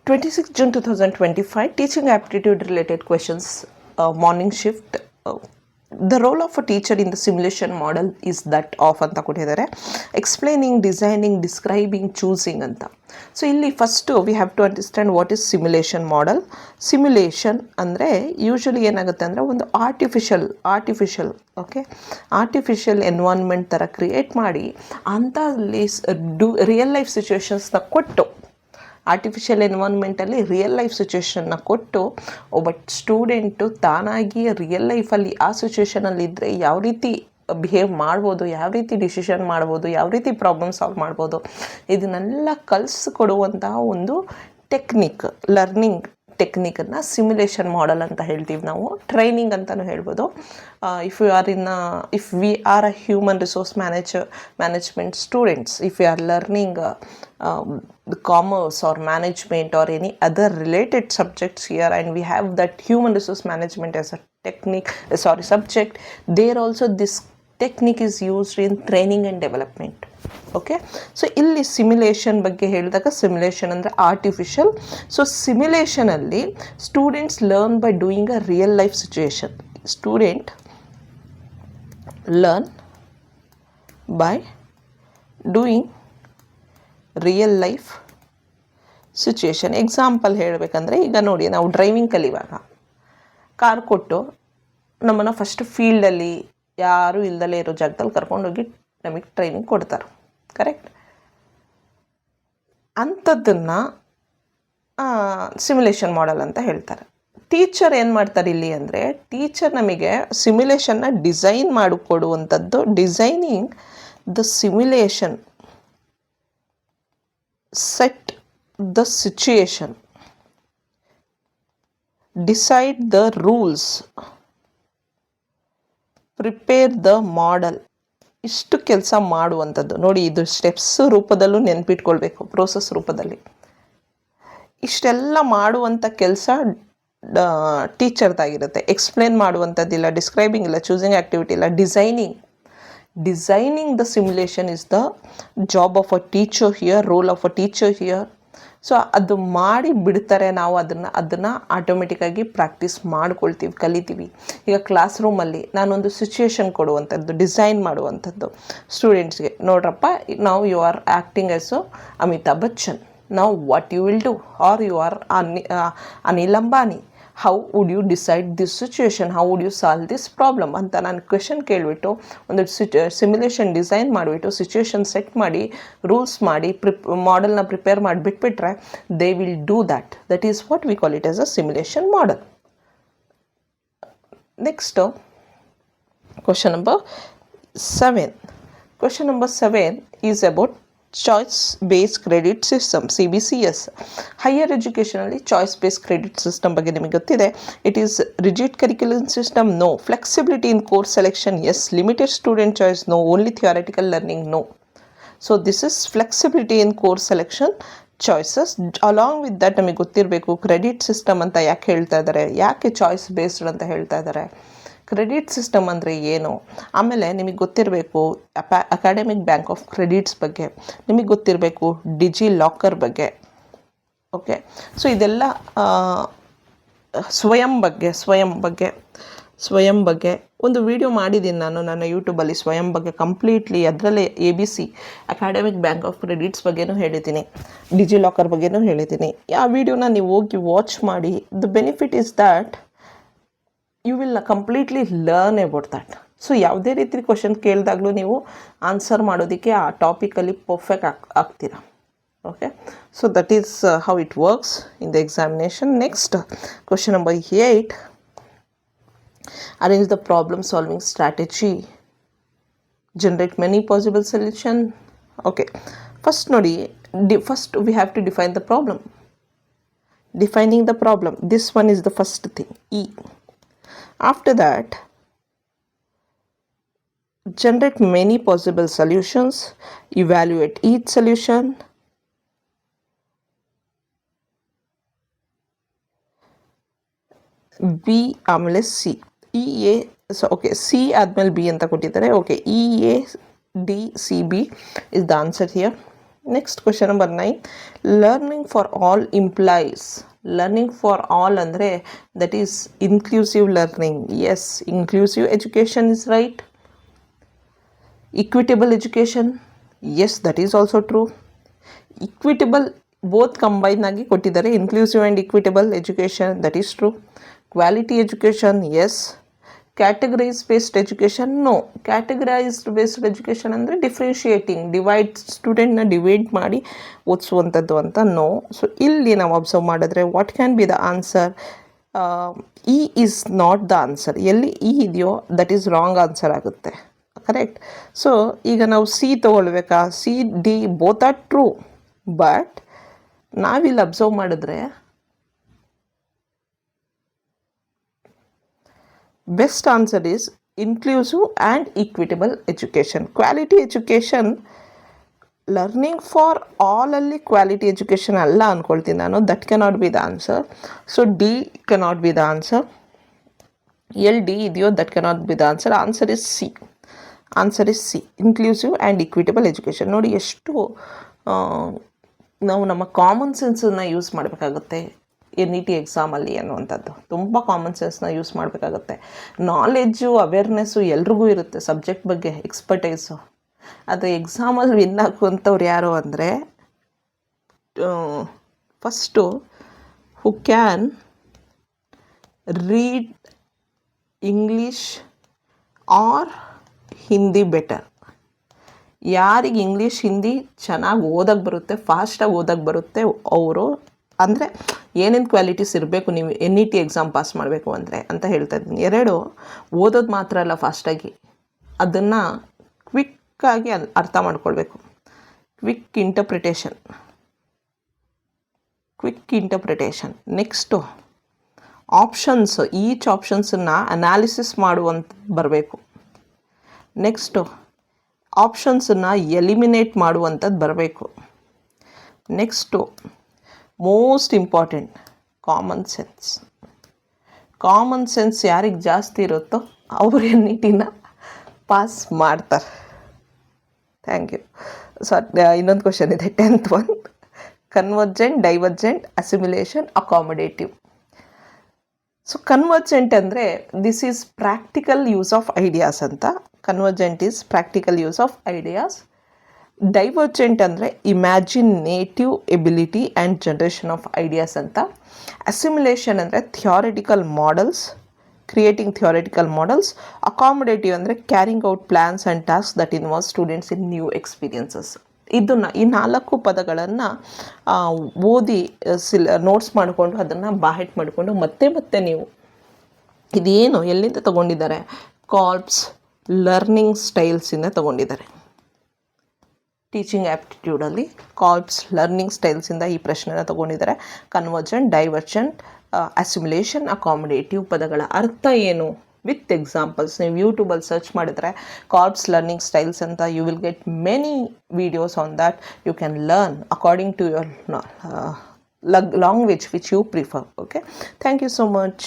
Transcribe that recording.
26 June 2025, teaching aptitude related questions, morning shift. The role of a teacher in the simulation model is that of ಅಂತ ಕೊಟ್ಟಿದ್ದಾರೆ. Explaining, designing, describing, choosing ಅಂತ. So ಇಲ್ಲಿ first we have to understand what is simulation model. Simulation ಅಂದರೆ usually ಏನಾಗುತ್ತೆ ಅಂದರೆ ಒಂದು artificial environment ಥರ create ಮಾಡಿ ಅಂಥಲ್ಲಿ ರಿಯಲ್ ಲೈಫ್ ಸಿಚುವೇಶನ್ಸ್ನ ಕೊಟ್ಟು, ಆರ್ಟಿಫಿಷಿಯಲ್ ಎನ್ವೈರ್ನ್ಮೆಂಟಲ್ಲಿ ರಿಯಲ್ ಲೈಫ್ ಸಿಚುವೇಷನ್ನ ಕೊಟ್ಟು ಒಬ್ಬ ಸ್ಟೂಡೆಂಟು ತಾನಾಗಿ ರಿಯಲ್ ಲೈಫಲ್ಲಿ ಆ ಸಿಚುವೇಷನಲ್ಲಿದ್ದರೆ ಯಾವ ರೀತಿ ಬಿಹೇವ್ ಮಾಡ್ಬೋದು, ಯಾವ ರೀತಿ ಡಿಸಿಷನ್ ಮಾಡ್ಬೋದು, ಯಾವ ರೀತಿ ಪ್ರಾಬ್ಲಮ್ ಸಾಲ್ವ್ ಮಾಡ್ಬೋದು, ಇದನ್ನೆಲ್ಲ ಕಲಿಸ್ಕೊಡುವಂತಹ ಒಂದು ಟೆಕ್ನಿಕ್, ಲರ್ನಿಂಗ್ ಟೆಕ್ನಿಕನ್ನು ಸಿಮ್ಯುಲೇಷನ್ ಮಾಡೆಲ್ ಅಂತ ಹೇಳ್ತೀವಿ ನಾವು. ಟ್ರೈನಿಂಗ್ ಅಂತಲೂ ಹೇಳ್ಬೋದು. If we are a human resource management students, if you are learning commerce or management or any other related subjects here, and we have that human resource management as a subject, there also this technique is used in training and development. Okay, so illi simulation ಬಗ್ಗೆ ಹೇಳಿದಾಗ simulation ಅಂದರೆ artificial. So simulation ಅಲ್ಲಿ students learn by doing a real life situation. Student learn by doing real life situation. Example ಹೇಳಬೇಕಂದ್ರೆ, ಈಗ ನೋಡಿ, ನಾವು driving ಕಲಿಯುವಾಗ car ಕೊಟ್ಟು ನಮ್ಮನ್ನು ಫಸ್ಟ್ ಫೀಲ್ಡಲ್ಲಿ ಯಾರೂ ಇಲ್ದಲೇ ಇರೋ ಜಾಗದಲ್ಲಿ ಕರ್ಕೊಂಡೋಗಿ ನಮಗೆ ಟ್ರೈನಿಂಗ್ ಕೊಡ್ತಾರೆ, ಕರೆಕ್ಟ್? ಅಂಥದ್ದನ್ನು ಸಿಮ್ಯುಲೇಷನ್ ಮಾಡೆಲ್ ಅಂತ ಹೇಳ್ತಾರೆ. ಟೀಚರ್ ಏನು ಮಾಡ್ತಾರೆ ಇಲ್ಲಿ ಅಂದರೆ, ಟೀಚರ್ ನಮಗೆ ಸಿಮ್ಯುಲೇಷನ್ನ ಡಿಸೈನ್ ಮಾಡಿಕೊಡುವಂಥದ್ದು. Designing the simulation, set the situation, decide the rules, prepare the model. ಇಷ್ಟು ಕೆಲಸ ಮಾಡುವಂಥದ್ದು. ನೋಡಿ, ಇದು ಸ್ಟೆಪ್ಸ್ ರೂಪದಲ್ಲೂ ನೆನ್ಪಿಟ್ಕೊಳ್ಬೇಕು, ಪ್ರೋಸೆಸ್ ರೂಪದಲ್ಲಿ. ಇಷ್ಟೆಲ್ಲ ಮಾಡುವಂಥ ಕೆಲಸ ಟೀಚರ್ದಾಗಿರುತ್ತೆ. ಎಕ್ಸ್ಪ್ಲೇನ್ ಮಾಡುವಂಥದ್ದಿಲ್ಲ, ಡಿಸ್ಕ್ರೈಬಿಂಗ್ ಇಲ್ಲ, ಚೂಸಿಂಗ್ ಆ್ಯಕ್ಟಿವಿಟಿ ಇಲ್ಲ, Designing the simulation is the job of a teacher here, role of a teacher here. So ಅದು ಮಾಡಿ ಬಿಡ್ತಾರೆ. ನಾವು ಅದನ್ನು ಆಟೋಮೆಟಿಕ್ಕಾಗಿ ಪ್ರಾಕ್ಟೀಸ್ ಮಾಡ್ಕೊಳ್ತೀವಿ, ಕಲಿತೀವಿ. ಈಗ ಕ್ಲಾಸ್ ರೂಮಲ್ಲಿ ನಾನೊಂದು ಸಿಚುವೇಶನ್ ಕೊಡುವಂಥದ್ದು, ಡಿಸೈನ್ ಮಾಡುವಂಥದ್ದು ಸ್ಟೂಡೆಂಟ್ಸ್ಗೆ. ನೋಡ್ರಪ್ಪ, ನಾವು you are acting as Amitabh Bachchan. ನಾವು what you will do, are you are Anil Ambani. How would you decide this situation, how would you solve this problem ಅಂತ ನಾನು ಕ್ವೆಶನ್ ಕೇಳಿಬಿಟ್ಟು ಒಂದು ಸಿಮ್ಯುಲೇಷನ್ ಡಿಸೈನ್ ಮಾಡಿಬಿಟ್ಟು ಸಿಚುವೇಶನ್ ಸೆಟ್ ಮಾಡಿ ರೂಲ್ಸ್ ಮಾಡಿ ಮಾಡೆಲ್ನ ಪ್ರಿಪೇರ್ ಮಾಡಿ ಬಿಟ್ಬಿಟ್ರೆ they will do that is what we call it as a simulation model. Next question number 7. Question number 7 is about choice based credit system, CBCS. Higher education ಅಲ್ಲಿ choice based credit system ಬಗ್ಗೆ ನಿಮಗೆ ಗೊತ್ತಿದೆ. It is rigid curriculum system, no. Flexibility in course selection, yes. Limited student choice, no. Only theoretical learning, no. So this is flexibility in course selection, choices. Along with that ನಮಗೆ ಗೊತ್ತಿರಬೇಕು credit system ಅಂತ ಯಾಕೆ ಹೇಳ್ತಾ ಇದ್ದಾರೆ, ಯಾಕೆ choice based ಅಂತ ಹೇಳ್ತಾ ಇದ್ದಾರೆ, ಕ್ರೆಡಿಟ್ ಸಿಸ್ಟಮ್ ಅಂದರೆ ಏನು. ಆಮೇಲೆ ನಿಮಗೆ ಗೊತ್ತಿರಬೇಕು ಅಕಾಡೆಮಿಕ್ ಬ್ಯಾಂಕ್ ಆಫ್ ಕ್ರೆಡಿಟ್ಸ್ ಬಗ್ಗೆ, ನಿಮಗೆ ಗೊತ್ತಿರಬೇಕು ಡಿಜಿ ಲಾಕರ್ ಬಗ್ಗೆ. ಓಕೆ, ಸೊ ಇದೆಲ್ಲ ಸ್ವಯಂ ಬಗ್ಗೆ ಒಂದು ವಿಡಿಯೋ ಮಾಡಿದ್ದೀನಿ ನಾನು ನನ್ನ ಯೂಟ್ಯೂಬಲ್ಲಿ, ಸ್ವಯಂ ಬಗ್ಗೆ ಕಂಪ್ಲೀಟ್ಲಿ. ಅದರಲ್ಲೇ ABC academic bank of credits ಬಗ್ಗೆನೂ ಹೇಳಿದ್ದೀನಿ, ಡಿಜಿ ಲಾಕರ್ ಬಗ್ಗೆನೂ ಹೇಳಿದ್ದೀನಿ. ಆ ವಿಡಿಯೋನ ನೀವು ಹೋಗಿ ವಾಚ್ ಮಾಡಿ. The benefit is that you will completely learn about that. So ಯಾವುದೇ ರೀತಿ ಕ್ವಶನ್ ಕೇಳಿದಾಗಲೂ ನೀವು ಆನ್ಸರ್ ಮಾಡೋದಕ್ಕೆ ಆ ಟಾಪಿಕಲ್ಲಿ ಪರ್ಫೆಕ್ಟ್ ಆಗ್ತೀರಾ. Okay, so that is how it works in the examination. Next question number 8. Arrange the problem solving strategy, generate many possible solution. Okay, first ನೋಡಿ, first we have to define the problem. Defining the problem, this one is the first thing, E. After that, generate many possible solutions, evaluate each solution, B ಆಮೇಲೆ C. EA, so okay, C ಆದಮೇಲೆ B ಅಂತ ಕೊಟ್ಟಿದ್ದಾರೆ. Okay, EADCB is the answer here. Next question number 9. Learning for all implies, learning for all ಅಂದರೆ that is inclusive learning. Yes, inclusive education is right. Equitable education, yes, that is also true. Equitable both combine ಆಗಿ ಕೊಟ್ಟಿದ್ದಾರೆ. Inclusive and equitable education, that is true. Quality education, yes. Categorise based education, no. Categorised based education ಅಂದರೆ differentiating, ಸ್ಟೂಡೆಂಟ್ನ divide ಮಾಡಿ ಓದಿಸುವಂಥದ್ದು ಅಂತ, ನೋ. So ಇಲ್ಲಿ ನಾವು ಅಬ್ಸರ್ವ್ ಮಾಡಿದ್ರೆ what can be the answer? E is not the answer. ಎಲ್ಲಿ ಇ ಇದೆಯೋ ದಟ್ ಈಸ್ ರಾಂಗ್ ಆನ್ಸರ್ ಆಗುತ್ತೆ. ಕರೆಕ್ಟ್. ಸೊ ಈಗ ನಾವು ಸಿ ತೊಗೊಳ್ಬೇಕಾ? C, D both are true. But ನಾವಿಲ್ಲಿ ಅಬ್ಸರ್ವ್ ಮಾಡಿದ್ರೆ best answer is inclusive and equitable education. Quality education, learning for ಆಲಲ್ಲಿ quality education ಅಲ್ಲ ಅಂದ್ಕೊಳ್ತೀನಿ ನಾನು. That cannot be the answer. So D cannot be the answer. ಎಲ್ D ಇದೆಯೋ that cannot be the answer. Answer is C. Answer is C, inclusive and equitable education. ನೋಡಿ ಎಷ್ಟು ನಾವು ನಮ್ಮ ಕಾಮನ್ ಸೆನ್ಸನ್ನು ಯೂಸ್ ಮಾಡಬೇಕಾಗುತ್ತೆ NET ಎಕ್ಸಾಮಲ್ಲಿ ಅನ್ನುವಂಥದ್ದು. ತುಂಬ ಕಾಮನ್ ಸೆನ್ಸ್ನ ಯೂಸ್ ಮಾಡಬೇಕಾಗುತ್ತೆ. ನಾಲೆಡ್ಜು, ಅವೇರ್ನೆಸ್ಸು ಎಲ್ರಿಗೂ ಇರುತ್ತೆ ಸಬ್ಜೆಕ್ಟ್ ಬಗ್ಗೆ, ಎಕ್ಸ್ಪರ್ಟೈಸು. ಆದರೆ ಎಕ್ಸಾಮಲ್ಲಿ ವಿನ್ ಹಾಕುವಂಥವ್ರು ಯಾರು ಅಂದರೆ first who can read English or Hindi better. ಯಾರಿಗೆ ಇಂಗ್ಲೀಷ್ ಹಿಂದಿ ಚೆನ್ನಾಗಿ ಓದೋಕ್ಕೆ ಬರುತ್ತೆ, ಫಾಸ್ಟಾಗಿ ಓದೋಕ್ಕೆ ಬರುತ್ತೆ ಅವರು, ಅಂದರೆ ಏನೇನು ಕ್ವಾಲಿಟೀಸ್ ಇರಬೇಕು ನೀವು NET ಎಕ್ಸಾಮ್ ಪಾಸ್ ಮಾಡಬೇಕು ಅಂದರೆ ಅಂತ ಹೇಳ್ತಾ ಇದ್ದೀನಿ. 2, ಓದೋದು ಮಾತ್ರ ಅಲ್ಲ, ಫಾಸ್ಟಾಗಿ ಅದನ್ನು ಕ್ವಿಕ್ಕಾಗಿ ಅರ್ಥ ಮಾಡ್ಕೊಳ್ಬೇಕು. Quick interpretation. Next options, each ಆಪ್ಷನ್ಸನ್ನು ಅನಾಲಿಸಿಸ್ ಮಾಡುವಂಥ ಬರಬೇಕು. ನೆಕ್ಸ್ಟು ಆಪ್ಷನ್ಸನ್ನು ಎಲಿಮಿನೇಟ್ ಮಾಡುವಂಥದ್ದು ಬರಬೇಕು. Next most important, common sense ಯಾರಿಗೆ ಜಾಸ್ತಿ ಇರುತ್ತೋ ಅವರು NETನ ಪಾಸ್ ಮಾಡ್ತಾರೆ. Thank you. ಸೊ ಇನ್ನೊಂದು ಕ್ವಶನ್ ಇದೆ, 10th one. Convergent, divergent, assimilation, accommodative. So convergent ಅಂದರೆ this is practical use of ideas ಅಂತ. Convergent is practical use of ideas. Divergent ಅಂದರೆ imaginative ability and generation of ideas ಅಂತ. Assimilation ಅಂದರೆ creating theoretical models. Accommodative ಅಂದರೆ carrying out plans and task that involve students in new experiences. ಇದನ್ನು, ಈ 4 ಪದಗಳನ್ನು ಓದಿ notes ಮಾಡಿಕೊಂಡು ಅದನ್ನು ಬಾಹೆಟ್ ಮಾಡಿಕೊಂಡು ಮತ್ತೆ ನೀವು ಇದೇನು ಎಲ್ಲಿಂದ ತೊಗೊಂಡಿದ್ದಾರೆ? ಕಾರ್ಪ್ಸ್ ಲರ್ನಿಂಗ್ ಸ್ಟೈಲ್ಸಿಂದ ತೊಗೊಂಡಿದ್ದಾರೆ. ಟೀಚಿಂಗ್ ಆ್ಯಪ್ಟಿಟ್ಯೂಡಲ್ಲಿ ಕಾರ್ಪ್ಸ್ ಲರ್ನಿಂಗ್ ಸ್ಟೈಲ್ಸಿಂದ ಈ ಪ್ರಶ್ನೆನ ತೊಗೊಂಡಿದ್ದಾರೆ. ಕನ್ವರ್ಜೆಂಟ್, ಡೈವರ್ಜೆಂಟ್, ಅಸಿಮಿಲೇಷನ್, ಅಕಾಮಡೇಟಿವ್ ಪದಗಳ ಅರ್ಥ ಏನು ವಿತ್ ಎಕ್ಸಾಂಪಲ್ಸ್. ನೀವು ಯೂಟ್ಯೂಬಲ್ಲಿ ಸರ್ಚ್ ಮಾಡಿದರೆ ಕಾರ್ಪ್ಸ್ ಲರ್ನಿಂಗ್ ಸ್ಟೈಲ್ಸ್ ಅಂತ, you will get many videos on that. You can learn according to your language which you prefer. Okay, thank you so much.